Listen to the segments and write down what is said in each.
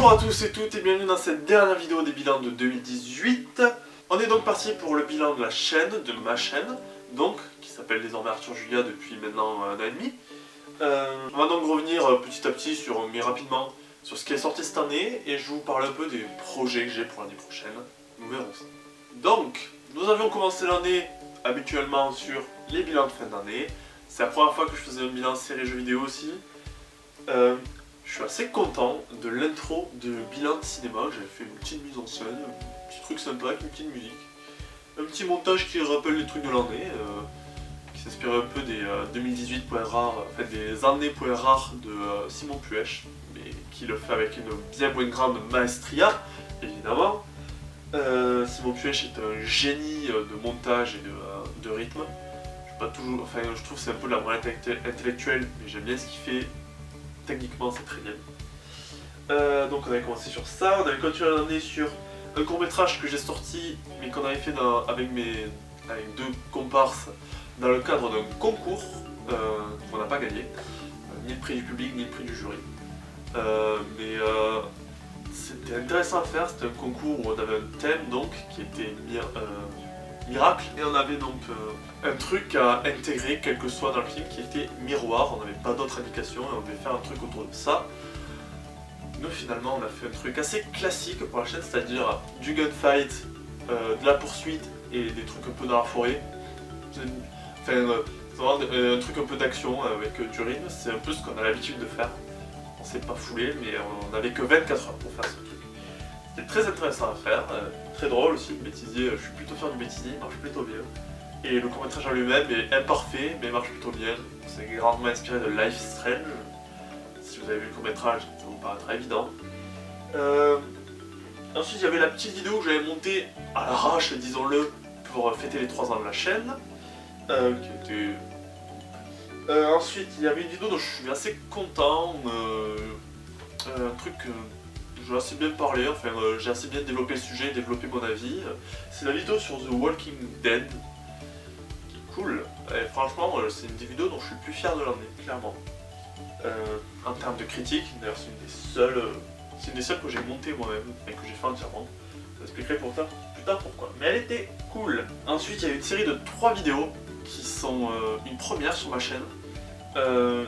Bonjour à tous et toutes et bienvenue dans cette dernière vidéo des bilans de 2018. On est donc parti pour le bilan de la chaîne, de ma chaîne, donc, qui s'appelle désormais Arthur Julia depuis maintenant un an et demi. On va donc revenir petit à petit, mais rapidement, sur ce qui est sorti cette année, et je vous parle un peu des projets que j'ai pour l'année prochaine. Nous verrons ça. Donc, nous avions commencé l'année habituellement sur les bilans de fin d'année. C'est la première fois que je faisais un bilan série jeux vidéo aussi. Je suis assez content de l'intro de bilan de cinéma. J'avais fait une petite mise en scène, un petit truc sympa avec une petite musique. Un petit montage qui rappelle les trucs de l'année, qui s'inspire un peu des 2018 points rares, en fait des années points rares de Simon Puech, mais qui le fait avec une bien moins grande maestria, évidemment. Simon Puech est un génie de montage et de rythme. Je trouve que c'est un peu de la moelle intellectuelle, mais j'aime bien ce qu'il fait. Techniquement, c'est très bien. Donc on avait commencé sur ça, on avait continué l'année sur un court-métrage que j'ai sorti, mais qu'on avait fait avec deux comparses dans le cadre d'un concours qu'on n'a pas gagné, ni le prix du public, ni le prix du jury. C'était intéressant à faire, c'était un concours où on avait un thème donc qui était miracle, et on avait donc un truc à intégrer quel que soit dans le film qui était miroir, on n'avait pas d'autre indication et on devait faire un truc autour de ça. Nous finalement on a fait un truc assez classique pour la chaîne, c'est-à-dire du gunfight, de la poursuite et des trucs un peu dans la forêt. C'est vraiment un truc un peu d'action avec du rythme, c'est un peu ce qu'on a l'habitude de faire. On s'est pas foulé mais on n'avait que 24 heures pour faire ce truc. C'était très intéressant à faire, très drôle aussi, le bêtisier, je suis plutôt fan du bêtisier, il marche plutôt bien. Et le court-métrage en lui-même est imparfait, mais marche plutôt bien. C'est grandement inspiré de Life is Strange. Si vous avez vu le court-métrage, ça vous paraîtra évident. Ensuite, il y avait la petite vidéo que j'avais montée à l'arrache, disons-le, pour fêter les 3 ans de la chaîne. Ensuite, il y avait une vidéo dont je suis assez content, un truc j'ai assez bien parlé, j'ai assez bien développé le sujet, développé mon avis. C'est la vidéo sur The Walking Dead, qui est cool. Et franchement, c'est une des vidéos dont je suis le plus fier de l'année, clairement. En termes de critique, d'ailleurs c'est une des seules que j'ai montées moi-même, et que j'ai fait entièrement. Je vous expliquerai plus tard pourquoi. Mais elle était cool. Ensuite, il y a une série de 3 vidéos qui sont une première sur ma chaîne.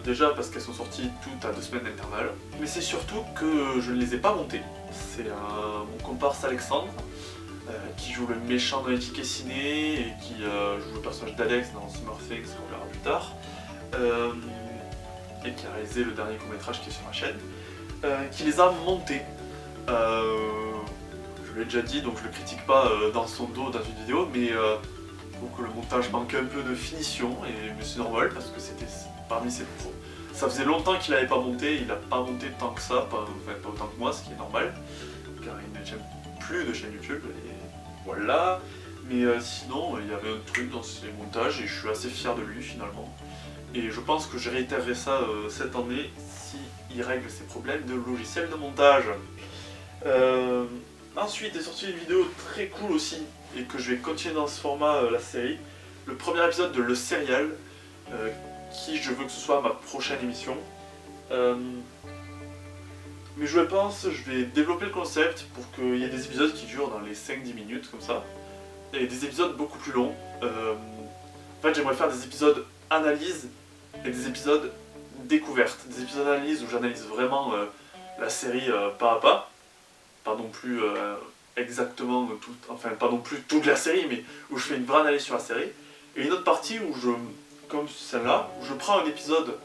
Déjà parce qu'elles sont sorties toutes à 2 semaines d'intervalle, mais c'est surtout que je ne les ai pas montées. C'est mon comparse Alexandre qui joue le méchant dans les tickets ciné et qui joue le personnage d'Alex dans Summer Things qu'on verra plus tard, et qui a réalisé le dernier court-métrage qui est sur ma chaîne, qui les a montées. Je l'ai déjà dit, donc je le critique pas dans son dos dans une vidéo, mais je trouve que le montage manque un peu de finition, mais c'est normal parce que c'était parmi ses pros. Ça faisait longtemps qu'il n'avait pas monté, il n'a pas monté tant que ça, pas autant que moi, ce qui est normal, car il ne tient plus de chaîne YouTube, et voilà. Mais sinon, il y avait un truc dans ses montages, et je suis assez fier de lui finalement. Et je pense que je réitérerai ça cette année, s'il règle ses problèmes de logiciel de montage. Ensuite est sortie une vidéo très cool aussi, et que je vais continuer dans ce format, la série. Le premier épisode de Le Serial, qui je veux que ce soit ma prochaine émission. Mais je pense je vais développer le concept pour qu'il y ait des épisodes qui durent dans les 5-10 minutes comme ça, et des épisodes beaucoup plus longs. En fait j'aimerais faire des épisodes analyse et des épisodes découverte. Des épisodes analyse où j'analyse vraiment la série pas à pas non plus exactement pas non plus toute la série, mais où je fais une vraie analyse sur la série. Et une autre partie où comme celle-là, où je prends un épisode,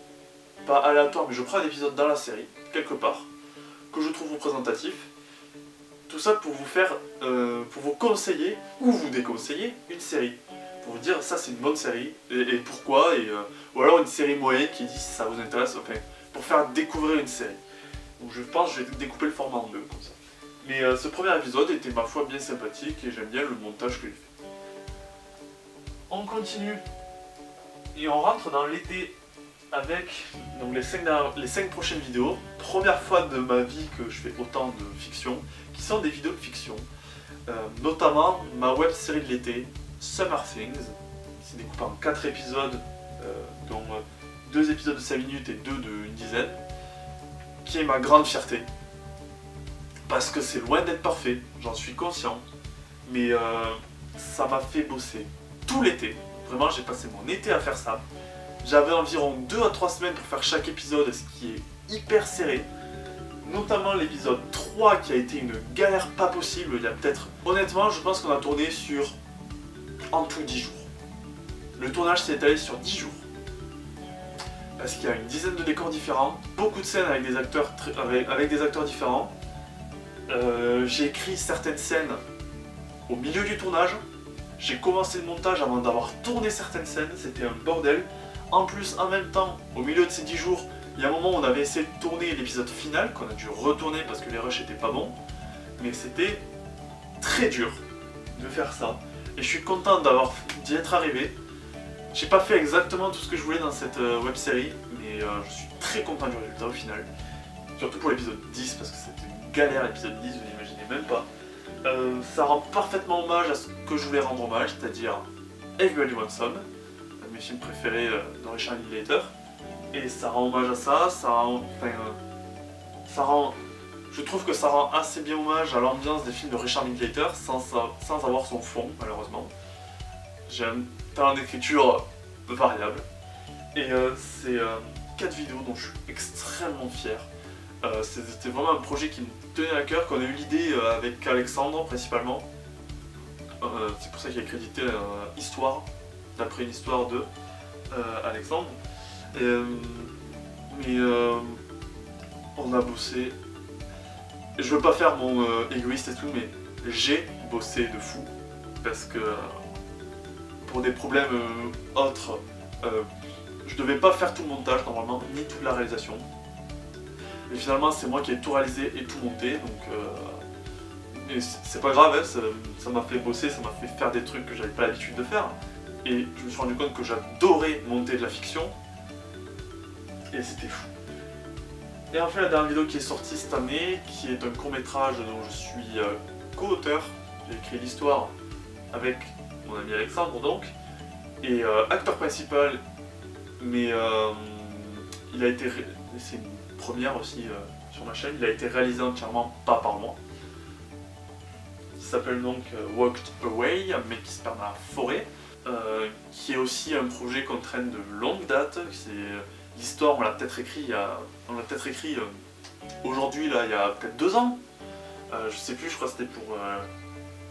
pas aléatoire, mais je prends un épisode dans la série, quelque part, que je trouve représentatif. Tout ça pour pour vous conseiller, ou vous déconseiller, une série. Pour vous dire, ça c'est une bonne série, et pourquoi, ou alors une série moyenne qui dit si ça vous intéresse, pour faire découvrir une série. Donc je pense que je vais découper le format en deux, comme ça. Mais ce premier épisode était ma foi bien sympathique, et j'aime bien le montage que j'ai fait. On continue. Et on rentre dans l'été avec donc les 5 prochaines vidéos. Première fois de ma vie que je fais autant de fiction, qui sont des vidéos de fiction. Notamment ma web série de l'été, Summer Things. C'est découpé en 4 épisodes, dont 2 épisodes de 5 minutes et 2 d'une dizaine. Qui est ma grande fierté. parce que c'est loin d'être parfait, j'en suis conscient, mais ça m'a fait bosser tout l'été. Vraiment, j'ai passé mon été à faire ça. J'avais environ 2 à 3 semaines pour faire chaque épisode, ce qui est hyper serré. Notamment l'épisode 3 qui a été une galère pas possible. Il y a peut-être... Honnêtement, je pense qu'on a tourné sur en tout 10 jours. Le tournage s'est étalé sur 10 jours. Parce qu'il y a une dizaine de décors différents, beaucoup de scènes avec des acteurs, avec des acteurs différents. J'ai écrit certaines scènes au milieu du tournage. J'ai commencé le montage avant d'avoir tourné certaines scènes, c'était un bordel. En plus, en même temps, au milieu de ces 10 jours, il y a un moment où on avait essayé de tourner l'épisode final, qu'on a dû retourner parce que les rushs étaient pas bons. Mais c'était très dur de faire ça. Et je suis content d'y être arrivé. J'ai pas fait exactement tout ce que je voulais dans cette web série, mais je suis très content du résultat au final. Surtout pour l'épisode 10, parce que c'était une galère l'épisode 10, vous n'imaginez même pas. Ça rend parfaitement hommage à ce que je voulais rendre hommage, c'est-à-dire Everybody Wants Some, un de mes films préférés dans les Charlie Later. Et ça rend hommage à ça, je trouve que ça rend assez bien hommage à l'ambiance des films de Richard Linklater sans avoir son fond, malheureusement. J'ai un talent d'écriture variable. Et c'est 4 vidéos dont je suis extrêmement fier. C'était vraiment un projet qui me tenait à cœur, qu'on a eu l'idée avec Alexandre principalement. C'est pour ça qu'il a crédité Histoire, d'après une histoire de Alexandre. Mais on a bossé. Je veux pas faire mon égoïste et tout, mais j'ai bossé de fou. Parce que pour des problèmes autres, je devais pas faire tout le montage normalement, ni toute la réalisation. Et finalement, c'est moi qui ai tout réalisé et tout monté, donc c'est pas grave, hein, ça m'a fait bosser, ça m'a fait faire des trucs que j'avais pas l'habitude de faire. Et je me suis rendu compte que j'adorais monter de la fiction, et c'était fou. Et enfin, la dernière vidéo qui est sortie cette année, qui est un court-métrage dont je suis co-auteur. J'ai écrit l'histoire avec mon ami Alexandre, donc, et acteur principal, mais il a été... C'est une première aussi sur ma chaîne, il a été réalisé entièrement pas par moi. Il s'appelle donc Walked Away, un mec qui se perd dans la forêt, qui est aussi un projet qu'on traîne de longue date. L'histoire, on l'a peut-être écrit, aujourd'hui, là, il y a peut-être 2 ans. Je sais plus, je crois que c'était pour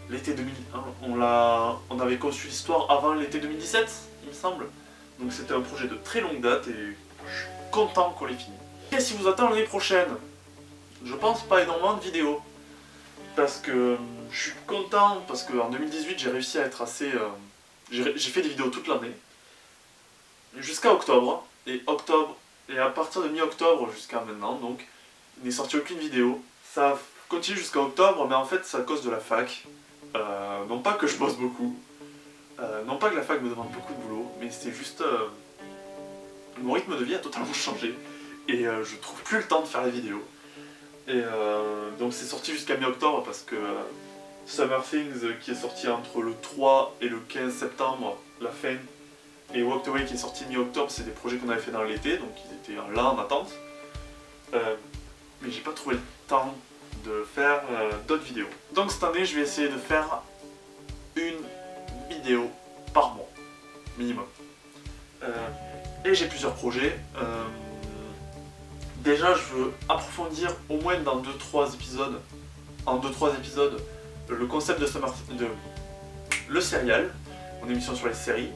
l'été 2001. On avait conçu l'histoire avant l'été 2017, il me semble. Donc c'était un projet de très longue date et je suis content qu'on l'ait fini. Qu'est-ce qui vous attend l'année prochaine? Je pense pas énormément de vidéos. Parce que je suis content, parce qu'en 2018 j'ai réussi à être assez... j'ai fait des vidéos toute l'année. Jusqu'à octobre. Et à partir de mi-octobre jusqu'à maintenant, donc, il n'est sorti aucune vidéo. Ça continue jusqu'à octobre, mais en fait c'est à cause de la fac. Non pas que je bosse beaucoup. Non pas que la fac me demande beaucoup de boulot, mais c'est juste... mon rythme de vie a totalement changé. Et je trouve plus le temps de faire les vidéos. Et donc c'est sorti jusqu'à mi-octobre parce que Summer Things qui est sorti entre le 3 et le 15 septembre, la fin, et Walked Away qui est sorti mi-octobre, c'est des projets qu'on avait fait dans l'été, donc ils étaient là en attente. Mais j'ai pas trouvé le temps de faire d'autres vidéos. Donc cette année je vais essayer de faire une vidéo par mois, minimum. Et j'ai plusieurs projets. Déjà je veux approfondir au moins dans 2-3 épisodes, le concept de le serial, mon émission sur les séries.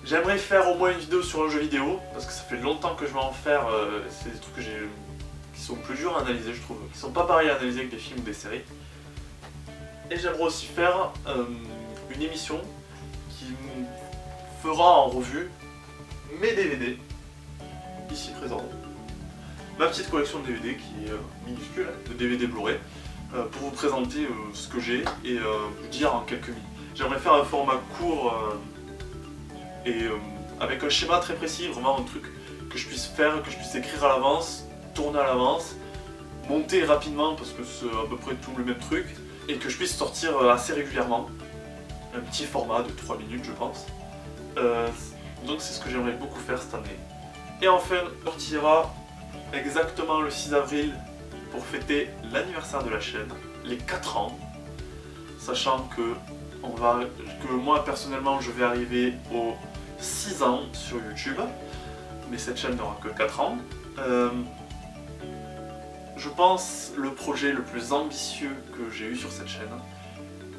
J'aimerais faire au moins une vidéo sur un jeu vidéo, parce que ça fait longtemps que je veux en faire, c'est des trucs qui sont plus durs à analyser je trouve, qui sont pas pareils à analyser que des films ou des séries. Et j'aimerais aussi faire une émission qui fera en revue mes DVD, ici présents. Ma petite collection de DVD qui est minuscule, de DVD Blu-ray, pour vous présenter ce que j'ai et vous dire en quelques minutes. J'aimerais faire un format court et avec un schéma très précis, vraiment un truc que je puisse faire, que je puisse écrire à l'avance, tourner à l'avance, monter rapidement parce que c'est à peu près tout le même truc, et que je puisse sortir assez régulièrement. Un petit format de 3 minutes je pense. Donc c'est ce que j'aimerais beaucoup faire cette année. Et enfin, sortira exactement le 6 avril pour fêter l'anniversaire de la chaîne, les 4 ans, sachant que, moi personnellement je vais arriver aux 6 ans sur YouTube, mais cette chaîne n'aura que 4 ans. Je pense le projet le plus ambitieux que j'ai eu sur cette chaîne,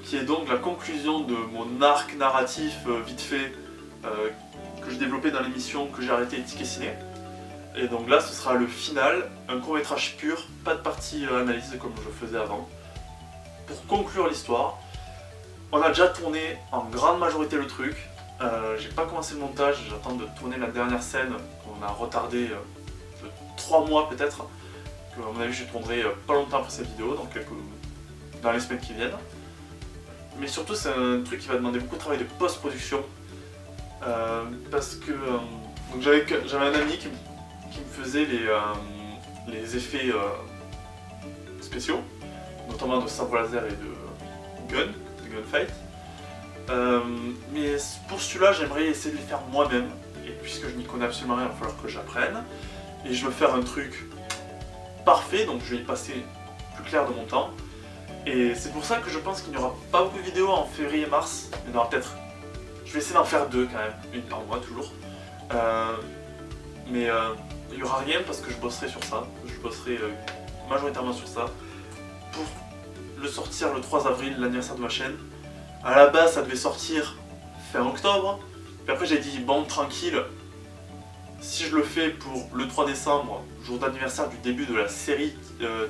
qui est donc la conclusion de mon arc narratif vite fait que je développais dans l'émission que j'ai arrêté Ticket Ciné. Et donc là ce sera le final, un court-métrage pur, pas de partie analyse comme je faisais avant. Pour conclure l'histoire, on a déjà tourné en grande majorité le truc. J'ai pas commencé le montage, j'attends de tourner la dernière scène qu'on a retardé de 3 mois peut-être. Que, à mon avis je tournerai pas longtemps après cette vidéo, dans les semaines qui viennent. Mais surtout c'est un truc qui va demander beaucoup de travail de post-production. Parce que donc j'avais un ami qui me faisait les effets spéciaux, notamment de sabre laser et de gunfight. Mais pour celui-là j'aimerais essayer de les faire moi-même, et puisque je n'y connais absolument rien, il va falloir que j'apprenne. Et je veux faire un truc parfait, donc je vais y passer plus clair de mon temps. Et c'est pour ça que je pense qu'il n'y aura pas beaucoup de vidéos en février et mars. Il y en aura peut-être. Je vais essayer d'en faire 2 quand même, une par mois toujours. Mais il n'y aura rien parce que je bosserai sur ça. Je bosserai majoritairement sur ça. Pour le sortir le 3 avril, l'anniversaire de ma chaîne. À la base ça devait sortir fin octobre. Puis après j'ai dit bon tranquille. Si je le fais pour le 3 décembre, jour d'anniversaire du début de la série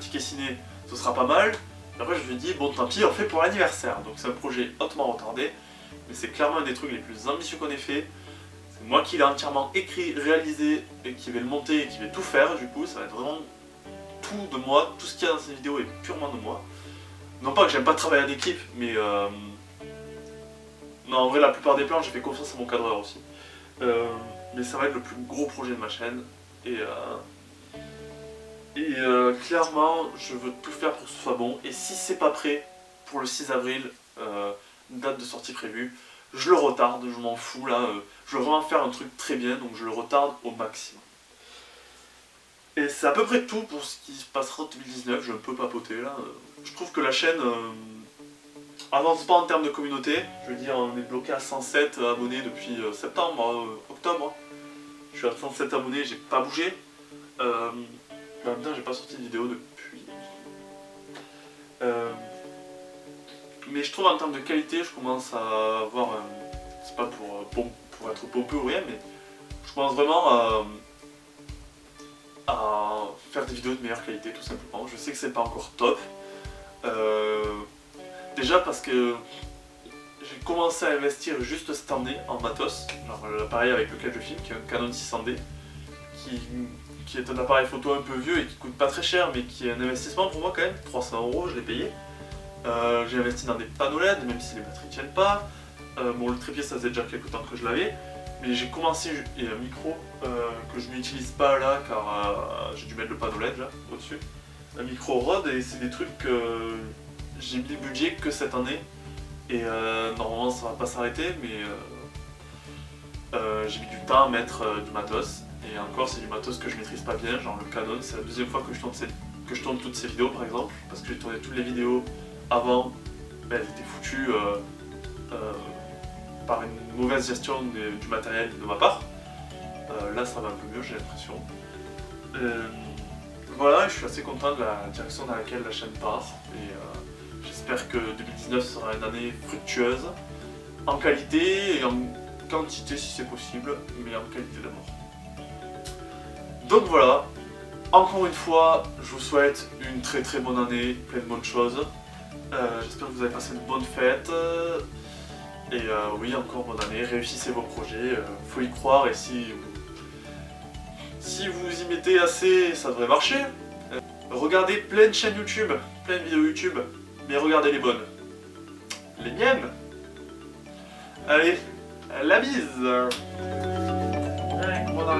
Ticket Ciné, ce sera pas mal. Et après je lui ai dit bon tant pis, on fait pour l'anniversaire. Donc c'est un projet hautement retardé, mais c'est clairement un des trucs les plus ambitieux qu'on ait fait. C'est moi qui l'ai entièrement écrit, réalisé, et qui vais le monter et qui vais tout faire. Du coup ça va être vraiment tout de moi, tout ce qu'il y a dans cette vidéo est purement de moi. Non pas que j'aime pas travailler en équipe, mais non, en vrai la plupart des plans j'ai fait confiance à mon cadreur aussi. Mais ça va être le plus gros projet de ma chaîne. Et clairement, je veux tout faire pour que ce soit bon. Et si c'est pas prêt pour le 6 avril, date de sortie prévue, je le retarde, je m'en fous là. Je veux vraiment faire un truc très bien, donc je le retarde au maximum. Et c'est à peu près tout pour ce qui se passera en 2019, je peux papoter là. Je trouve que la chaîne avance pas en termes de communauté. Je veux dire, on est bloqué à 107 abonnés depuis octobre. Je suis à 107 abonnés, j'ai pas bougé. En même temps, j'ai pas sorti de vidéo depuis. Mais je trouve en termes de qualité, je commence à avoir. C'est pas pour être pompeux ou rien, mais je commence vraiment à faire des vidéos de meilleure qualité, tout simplement. Je sais que c'est pas encore top. Déjà parce que j'ai commencé à investir juste cette année en matos, genre l'appareil avec lequel je filme, qui est un Canon 600D, qui est un appareil photo un peu vieux et qui coûte pas très cher, mais qui est un investissement pour moi quand même, 300 €, je l'ai payé. J'ai investi dans des panneaux LED, même si les batteries tiennent pas. Bon, le trépied ça faisait déjà quelques temps que je l'avais, mais j'ai commencé, et un micro que je n'utilise pas là, car j'ai dû mettre le panneau LED là, au-dessus. Un micro Rode, et c'est des trucs que j'ai mis le budget que cette année. Et normalement ça va pas s'arrêter, mais j'ai mis du temps à mettre du matos. Et encore c'est du matos que je maîtrise pas bien, genre le Canon, c'est la deuxième fois que je tourne toutes ces vidéos par exemple, parce que j'ai tourné toutes les vidéos avant, elles étaient foutues par une mauvaise gestion du matériel de ma part. Là ça va un peu mieux, j'ai l'impression. Voilà, je suis assez content de la direction dans laquelle la chaîne part. Et j'espère que 2019 sera une année fructueuse, en qualité et en quantité si c'est possible, mais en qualité d'abord. Donc voilà, encore une fois, je vous souhaite une très très bonne année, plein de bonnes choses. J'espère que vous avez passé une bonne fête. Et oui, encore bonne année, réussissez vos projets, faut y croire, et si vous y mettez assez, ça devrait marcher. Regardez plein de chaînes YouTube, plein de vidéos YouTube, mais regardez les bonnes. Les miennes. Allez, la bise. Allez, bon dans